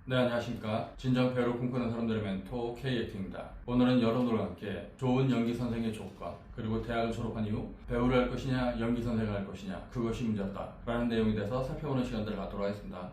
네, 안녕하십니까. 진정 배우를 꿈꾸는 사람들의 멘토 K예트입니다. 오늘은 여러분들과 함께 좋은 연기 선생의 조건, 그리고 대학을 졸업한 이후 배우를 할 것이냐 연기 선생을 할 것이냐 그것이 문제다 라는 내용에 대해서 살펴보는 시간들을 갖도록 하겠습니다.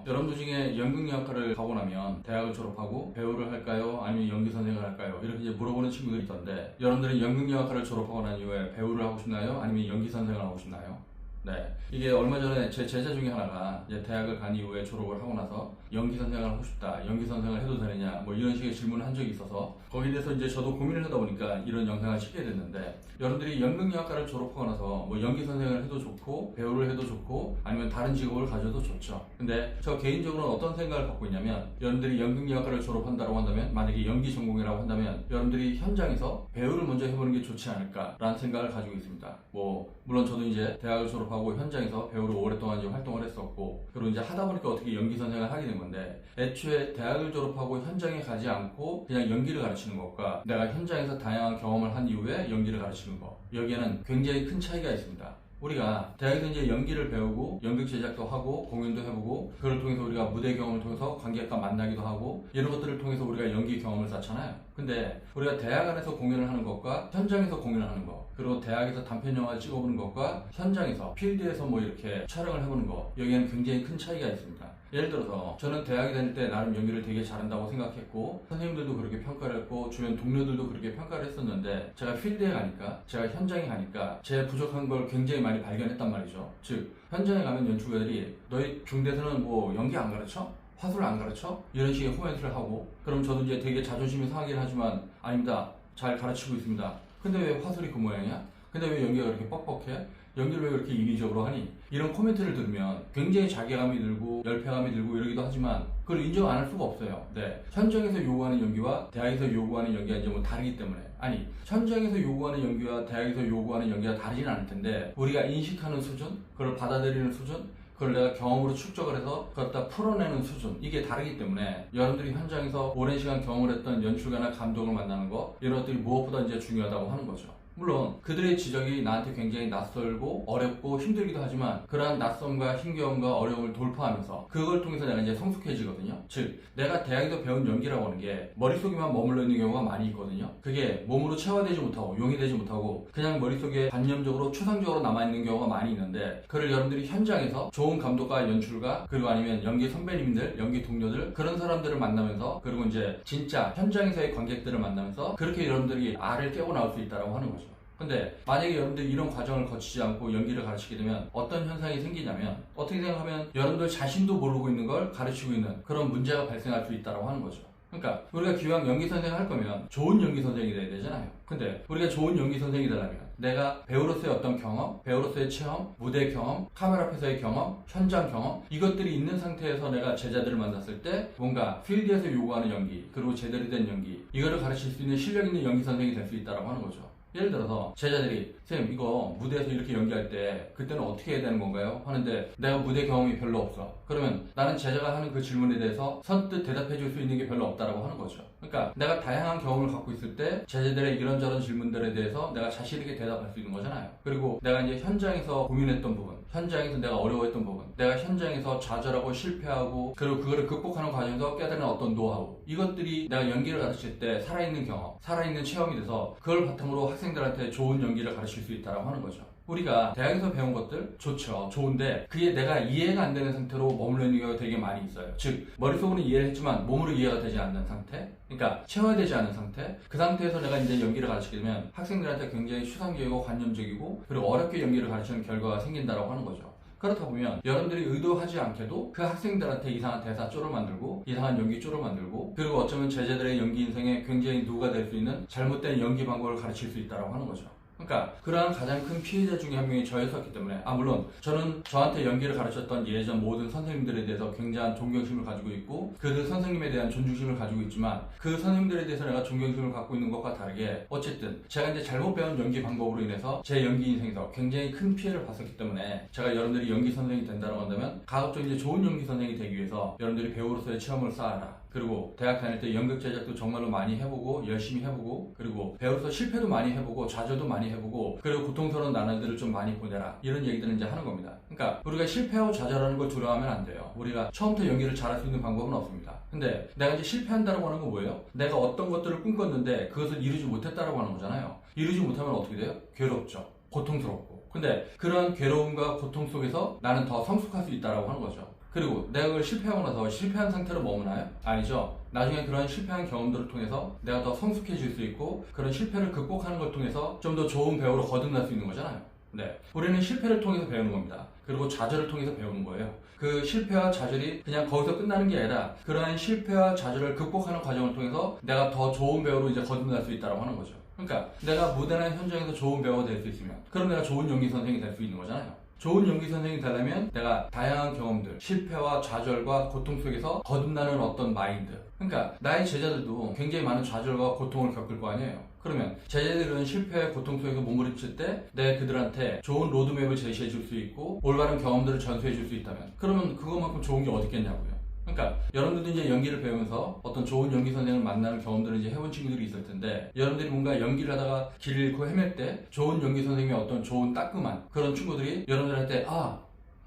여러분들 중에 연극영화과를 가고 나면 대학을 졸업하고 배우를 할까요? 아니면 연기 선생을 할까요? 이렇게 이제 물어보는 친구들이 있던데, 여러분들은 연극영화과를 졸업하고 난 이후에 배우를 하고 싶나요? 아니면 연기 선생을 하고 싶나요? 네, 이게 얼마 전에 제 제자 중에 하나가 이제 대학을 간 이후에 졸업을 하고 나서 연기 선생을 하고 싶다, 연기 선생을 해도 되느냐, 뭐 이런 식의 질문을 한 적이 있어서 거기에 대해서 이제 저도 고민을 하다 보니까 이런 영상을 찍게 됐는데, 여러분들이 연극영화과를 졸업하고 나서 뭐 연기 선생을 해도 좋고 배우를 해도 좋고 아니면 다른 직업을 가져도 좋죠. 근데 저 개인적으로는 어떤 생각을 갖고 있냐면, 여러분들이 연극영화과를 졸업한다고 한다면, 만약에 연기 전공이라고 한다면 여러분들이 현장에서 배우를 먼저 해보는 게 좋지 않을까라는 생각을 가지고 있습니다. 뭐 물론 저도 이제 대학을 졸업하고 현장에서 배우로 오랫동안 이제 활동을 했었고, 그리고 이제 하다 보니까 어떻게 연기 선생을 하게 된 건데, 애초에 대학을 졸업하고 현장에 가지 않고 그냥 연기를 가르치는 것과 내가 현장에서 다양한 경험을 한 이후에 연기를 가르치는 것, 여기에는 굉장히 큰 차이가 있습니다. 우리가 대학에서 이제 연기를 배우고 연극 제작도 하고 공연도 해보고, 그걸 통해서 우리가 무대 경험을 통해서 관객과 만나기도 하고, 이런 것들을 통해서 우리가 연기 경험을 쌓잖아요. 근데 우리가 대학 안에서 공연을 하는 것과 현장에서 공연을 하는 것, 그리고 대학에서 단편 영화를 찍어보는 것과 현장에서 필드에서 뭐 이렇게 촬영을 해보는 것, 여기에는 굉장히 큰 차이가 있습니다. 예를 들어서 저는 대학에 다닐 때 나름 연기를 되게 잘한다고 생각했고, 선생님들도 그렇게 평가를 했고 주변 동료들도 그렇게 평가를 했었는데, 제가 필드에 가니까, 제가 현장에 가니까 제 부족한 걸 굉장히 많이 발견했단 말이죠. 즉, 현장에 가면 연출가들이 너희 중대에서는 뭐 연기 안 가르쳐? 화술을 안 가르쳐? 이런 식의 코멘트를 하고, 그럼 저도 이제 되게 자존심이 상하긴 하지만, 아닙니다, 잘 가르치고 있습니다. 근데 왜 화술이 그 모양이야? 근데 왜 연기가 그렇게 뻑뻑해? 연기를 왜 그렇게 인위적으로 하니? 이런 코멘트를 들으면 굉장히 자괴감이 들고 열패감이 들고 이러기도 하지만, 그걸 인정 안 할 수가 없어요. 네, 현장에서 요구하는 연기와 대학에서 요구하는 연기가 이제 뭐 다르기 때문에, 아니, 현장에서 요구하는 연기와 대학에서 요구하는 연기가 다르진 않을 텐데, 우리가 인식하는 수준, 그걸 받아들이는 수준, 그걸 내가 경험으로 축적을 해서 그걸 다 풀어내는 수준, 이게 다르기 때문에 여러분들이 현장에서 오랜 시간 경험을 했던 연출가나 감독을 만나는 거, 이런 것들이 무엇보다 이제 중요하다고 하는 거죠. 물론 그들의 지적이 나한테 굉장히 낯설고 어렵고 힘들기도 하지만, 그러한 낯섦과 힘겨움과 어려움을 돌파하면서 그걸 통해서 내가 이제 성숙해지거든요. 즉, 내가 대학에서 배운 연기라고 하는 게 머릿속에만 머물러 있는 경우가 많이 있거든요. 그게 몸으로 체화되지 못하고 용이되지 못하고 그냥 머릿속에 관념적으로 추상적으로 남아있는 경우가 많이 있는데, 그걸 여러분들이 현장에서 좋은 감독과 연출가, 그리고 아니면 연기 선배님들, 연기 동료들, 그런 사람들을 만나면서, 그리고 이제 진짜 현장에서의 관객들을 만나면서 그렇게 여러분들이 알을 깨고 나올 수 있다고 하는 거죠. 근데 만약에 여러분들이 이런 과정을 거치지 않고 연기를 가르치게 되면 어떤 현상이 생기냐면, 어떻게 생각하면 여러분들 자신도 모르고 있는 걸 가르치고 있는 그런 문제가 발생할 수 있다고 하는 거죠. 그러니까 우리가 기왕 연기 선생을 할 거면 좋은 연기 선생이 돼야 되잖아요. 근데 우리가 좋은 연기 선생이 되려면 내가 배우로서의 어떤 경험, 배우로서의 체험, 무대 경험, 카메라 앞에서의 경험, 현장 경험, 이것들이 있는 상태에서 내가 제자들을 만났을 때 뭔가 필드에서 요구하는 연기, 그리고 제대로 된 연기, 이거를 가르칠 수 있는 실력 있는 연기 선생이 될 수 있다고 하는 거죠. 예를 들어서 제자들이 선생님 이거 무대에서 이렇게 연기할 때 그때는 어떻게 해야 되는 건가요? 하는데 내가 무대 경험이 별로 없어. 그러면 나는 제자가 하는 그 질문에 대해서 선뜻 대답해 줄 수 있는 게 별로 없다라고 하는 거죠. 그러니까 내가 다양한 경험을 갖고 있을 때 제자들의 이런저런 질문들에 대해서 내가 자신 있게 대답할 수 있는 거잖아요. 그리고 내가 이제 현장에서 고민했던 부분, 현장에서 내가 어려워했던 부분, 내가 현장에서 좌절하고 실패하고 그리고 그거를 극복하는 과정에서 깨달은 어떤 노하우, 이것들이 내가 연기를 가르칠 때 살아있는 경험, 살아있는 체험이 돼서 그걸 바탕으로 학생들한테 좋은 연기를 가르칠 수 있다고 하는 거죠. 우리가 대학에서 배운 것들 좋죠, 좋은데 그게 내가 이해가 안 되는 상태로 머물러 있는 경우가 되게 많이 있어요. 즉, 머릿속으로는 이해를 했지만 몸으로 이해가 되지 않는 상태, 그러니까 체화되지 않은 상태, 그 상태에서 내가 이제 연기를 가르치게 되면 학생들한테 굉장히 추상적이고 관념적이고 그리고 어렵게 연기를 가르치는 결과가 생긴다고 하는 거죠. 그렇다 보면 여러분들이 의도하지 않게도 그 학생들한테 이상한 대사 쪼를 만들고 이상한 연기 쪼를 만들고, 그리고 어쩌면 제자들의 연기 인생에 굉장히 누가 될 수 있는 잘못된 연기 방법을 가르칠 수 있다고 하는 거죠. 그러니까 그러한 가장 큰 피해자 중에 한 명이 저였었기 때문에, 물론 저는 저한테 연기를 가르쳤던 예전 모든 선생님들에 대해서 굉장한 존경심을 가지고 있고 그 선생님에 대한 존중심을 가지고 있지만, 그 선생님들에 대해서 내가 존경심을 갖고 있는 것과 다르게 어쨌든 제가 이제 잘못 배운 연기 방법으로 인해서 제 연기 인생에서 굉장히 큰 피해를 봤었기 때문에, 제가 여러분들이 연기 선생이 된다고 한다면 가급적 이제 좋은 연기 선생이 되기 위해서 여러분들이 배우로서의 체험을 쌓아라, 그리고 대학 다닐 때 연극 제작도 정말로 많이 해보고 열심히 해보고 그리고 배우로서 실패도 많이 해보고 좌절도 많이 해보고 그리고 고통스러운 나날들을 좀 많이 보내라 이런 얘기들을 이제 하는 겁니다. 그러니까 우리가 실패하고 좌절하는 걸 두려워하면 안 돼요. 우리가 처음부터 연기를 잘할 수 있는 방법은 없습니다. 근데 내가 이제 실패한다고 하는 건 뭐예요? 내가 어떤 것들을 꿈꿨는데 그것을 이루지 못했다라고 하는 거잖아요. 이루지 못하면 어떻게 돼요? 괴롭죠. 고통스럽고. 근데 그런 괴로움과 고통 속에서 나는 더 성숙할 수 있다라고 하는 거죠. 그리고 내가 그걸 실패하고 나서 실패한 상태로 머무나요? 아니죠. 나중에 그런 실패한 경험들을 통해서 내가 더 성숙해질 수 있고 그런 실패를 극복하는 걸 통해서 좀 더 좋은 배우로 거듭날 수 있는 거잖아요. 네, 우리는 실패를 통해서 배우는 겁니다. 그리고 좌절을 통해서 배우는 거예요. 그 실패와 좌절이 그냥 거기서 끝나는 게 아니라 그러한 실패와 좌절을 극복하는 과정을 통해서 내가 더 좋은 배우로 이제 거듭날 수 있다고 하는 거죠. 그러니까 내가 무대나 현장에서 좋은 배우가 될 수 있으면 그럼 내가 좋은 연기 선생이 될 수 있는 거잖아요. 좋은 연기 선생이 되려면 내가 다양한 경험들, 실패와 좌절과 고통 속에서 거듭나는 어떤 마인드. 그러니까 나의 제자들도 굉장히 많은 좌절과 고통을 겪을 거 아니에요. 그러면 제자들은 실패와 고통 속에서 몸부림칠 때 내가 그들한테 좋은 로드맵을 제시해 줄 수 있고 올바른 경험들을 전수해 줄 수 있다면 그러면 그것만큼 좋은 게 어디 있겠냐고요. 그러니까 여러분들도 이제 연기를 배우면서 어떤 좋은 연기 선생을 만나는 경험들을 이제 해본 친구들이 있을 텐데 여러분들이 뭔가 연기를 하다가 길을 잃고 헤맬 때 좋은 연기 선생님의 어떤 좋은 따끔한 그런 친구들이 여러분들한테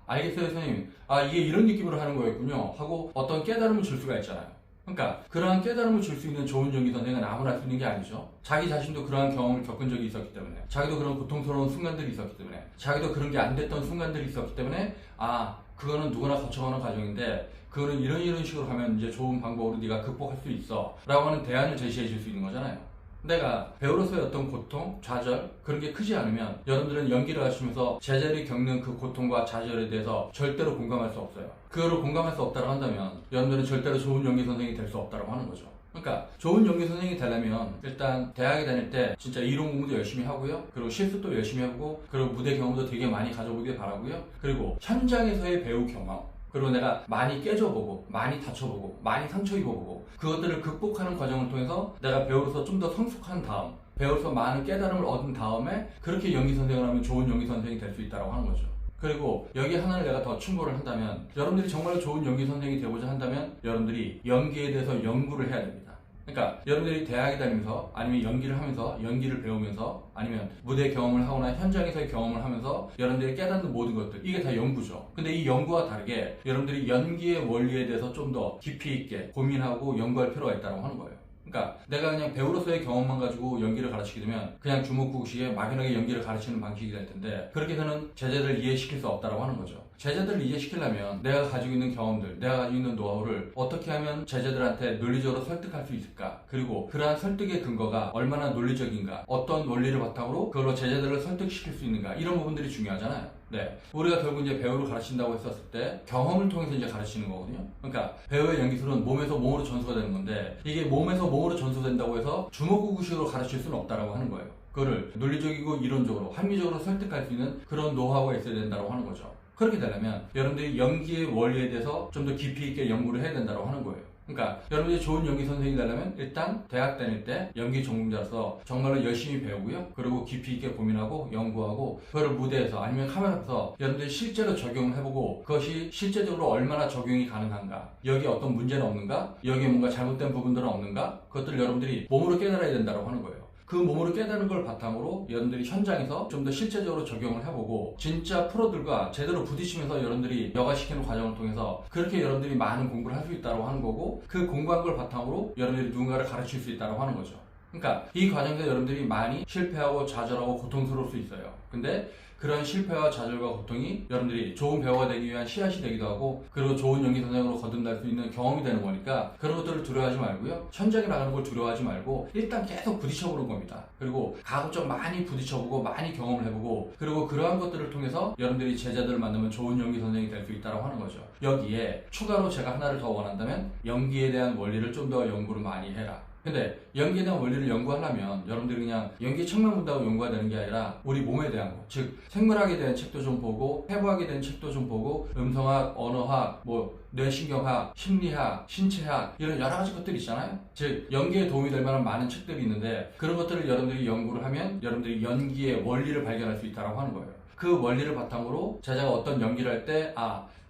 알겠어요 선생님, 이게 이런 느낌으로 하는 거였군요 하고 어떤 깨달음을 줄 수가 있잖아요. 그러니까 그러한 깨달음을 줄 수 있는 좋은 연기 선생은 아무나 할 수 있는 게 아니죠. 자기 자신도 그러한 경험을 겪은 적이 있었기 때문에 자기도 그런 고통스러운 순간들이 있었기 때문에 자기도 그런 게 안 됐던 순간들이 있었기 때문에 그거는 누구나 거쳐가는 과정인데 그거는 이런 식으로 하면 이제 좋은 방법으로 네가 극복할 수 있어 라고 하는 대안을 제시해 줄 수 있는 거잖아요. 내가 배우로서의 어떤 고통, 좌절 그런 게 크지 않으면 여러분들은 연기를 하시면서 제자들이 겪는 그 고통과 좌절에 대해서 절대로 공감할 수 없어요. 그거를 공감할 수 없다고 한다면 여러분들은 절대로 좋은 연기 선생이 될 수 없다고 하는 거죠. 그러니까 좋은 연기 선생이 되려면 일단 대학에 다닐 때 진짜 이론 공부도 열심히 하고요. 그리고 실습도 열심히 하고 그리고 무대 경험도 되게 많이 가져보길 바라고요. 그리고 현장에서의 배우 경험 그리고 내가 많이 깨져보고 많이 다쳐보고 많이 상처 입어보고 그것들을 극복하는 과정을 통해서 내가 배우로서 좀 더 성숙한 다음 배우로서 많은 깨달음을 얻은 다음에 그렇게 연기 선생을 하면 좋은 연기 선생이 될 수 있다고 하는 거죠. 그리고 여기 하나를 내가 더 충고를 한다면 여러분들이 정말로 좋은 연기 선생이 되고자 한다면 여러분들이 연기에 대해서 연구를 해야 됩니다. 그러니까 여러분들이 대학에 다니면서 아니면 연기를 하면서 연기를 배우면서 아니면 무대 경험을 하거나 현장에서의 경험을 하면서 여러분들이 깨닫는 모든 것들 이게 다 연구죠. 근데 이 연구와 다르게 여러분들이 연기의 원리에 대해서 좀 더 깊이 있게 고민하고 연구할 필요가 있다고 하는 거예요. 그러니까 내가 그냥 배우로서의 경험만 가지고 연기를 가르치게 되면 그냥 주먹구구식에 막연하게 연기를 가르치는 방식이 될 텐데 그렇게 해서는 제자들을 이해시킬 수 없다고 하는 거죠. 제자들을 이해시키려면 내가 가지고 있는 경험들, 내가 가지고 있는 노하우를 어떻게 하면 제자들한테 논리적으로 설득할 수 있을까? 그리고 그러한 설득의 근거가 얼마나 논리적인가? 어떤 원리를 바탕으로 그걸로 제자들을 설득시킬 수 있는가? 이런 부분들이 중요하잖아요. 네, 우리가 결국 이제 배우를 가르친다고 했었을 때 경험을 통해서 이제 가르치는 거거든요. 그러니까 배우의 연기술은 몸에서 몸으로 전수가 되는 건데 이게 몸에서 몸으로 전수된다고 해서 주먹구구식으로 가르칠 수는 없다라고 하는 거예요. 그거를 논리적이고 이론적으로 합리적으로 설득할 수 있는 그런 노하우가 있어야 된다고 하는 거죠. 그렇게 되려면 여러분들이 연기의 원리에 대해서 좀 더 깊이 있게 연구를 해야 된다고 하는 거예요. 그러니까 여러분들이 좋은 연기 선생님이 되려면 일단 대학 다닐 때 연기 전공자로서 정말로 열심히 배우고요. 그리고 깊이 있게 고민하고 연구하고 그걸 무대에서 아니면 카메라 앞에서 여러분들이 실제로 적용을 해보고 그것이 실제적으로 얼마나 적용이 가능한가, 여기에 어떤 문제는 없는가, 여기에 뭔가 잘못된 부분들은 없는가, 그것들을 여러분들이 몸으로 깨달아야 된다고 하는 거예요. 그 몸으로 깨달은 걸 바탕으로 여러분들이 현장에서 좀 더 실제적으로 적용을 해보고 진짜 프로들과 제대로 부딪히면서 여러분들이 여가시키는 과정을 통해서 그렇게 여러분들이 많은 공부를 할 수 있다고 하는 거고 그 공부한 걸 바탕으로 여러분들이 누군가를 가르칠 수 있다고 하는 거죠. 그러니까 이 과정에서 여러분들이 많이 실패하고 좌절하고 고통스러울 수 있어요. 근데 그런 실패와 좌절과 고통이 여러분들이 좋은 배우가 되기 위한 씨앗이 되기도 하고 그리고 좋은 연기 선생으로 거듭날 수 있는 경험이 되는 거니까 그런 것들을 두려워하지 말고요. 현장에 나가는 걸 두려워하지 말고 일단 계속 부딪혀보는 겁니다. 그리고 가급적 많이 부딪혀보고 많이 경험을 해보고 그리고 그러한 것들을 통해서 여러분들이 제자들을 만나면 좋은 연기 선생이 될 수 있다고 하는 거죠. 여기에 추가로 제가 하나를 더 원한다면 연기에 대한 원리를 좀 더 연구를 많이 해라. 근데 연기에 대한 원리를 연구하려면 여러분들이 그냥 연기 책만 본다고 연구가 되는 게 아니라 우리 몸에 대한 거, 즉 생물학에 대한 책도 좀 보고 해부학에 대한 책도 좀 보고 음성학, 언어학, 뇌신경학, 심리학, 신체학 이런 여러 가지 것들이 있잖아요. 즉 연기에 도움이 될 만한 많은 책들이 있는데 그런 것들을 여러분들이 연구를 하면 여러분들이 연기의 원리를 발견할 수 있다고 하는 거예요. 그 원리를 바탕으로 제자가 어떤 연기를 할 때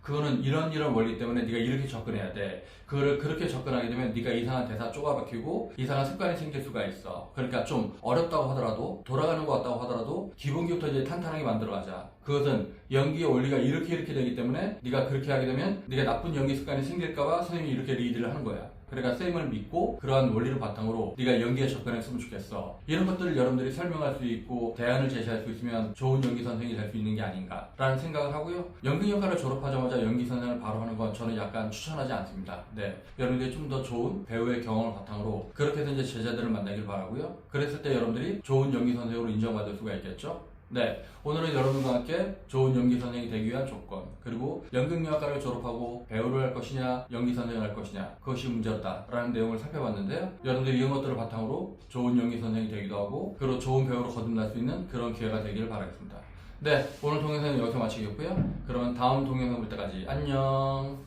그거는 이런 원리 때문에 네가 이렇게 접근해야 돼. 그거를 그렇게 접근하게 되면 네가 이상한 대사 쪼가박히고 이상한 습관이 생길 수가 있어. 그러니까 좀 어렵다고 하더라도 돌아가는 것 같다고 하더라도 기본기부터 이제 탄탄하게 만들어가자. 그것은 연기의 원리가 이렇게 되기 때문에 네가 그렇게 하게 되면 네가 나쁜 연기 습관이 생길까봐 선생님이 이렇게 리드를 하는 거야. 그러니까 쌤을 믿고 그러한 원리를 바탕으로 네가 연기에 접근했으면 좋겠어. 이런 것들을 여러분들이 설명할 수 있고 대안을 제시할 수 있으면 좋은 연기 선생이 될 수 있는 게 아닌가라는 생각을 하고요. 연극영화를 졸업하자마자 연기 선생을 바로 하는 건 저는 약간 추천하지 않습니다. 네, 여러분들이 좀 더 좋은 배우의 경험을 바탕으로 그렇게 해서 이제 제자들을 만나길 바라고요. 그랬을 때 여러분들이 좋은 연기 선생으로 인정받을 수가 있겠죠. 네, 오늘은 여러분과 함께 좋은 연기 선생이 되기 위한 조건, 그리고 연극영화과를 졸업하고 배우를 할 것이냐 연기 선생을 할 것이냐 그것이 문제였다라는 내용을 살펴봤는데요. 여러분들이 이런 것들을 바탕으로 좋은 연기 선생이 되기도 하고 그리고 좋은 배우로 거듭날 수 있는 그런 기회가 되기를 바라겠습니다. 네, 오늘 동영상은 여기서 마치겠고요. 그러면 다음 동영상 볼 때까지 안녕.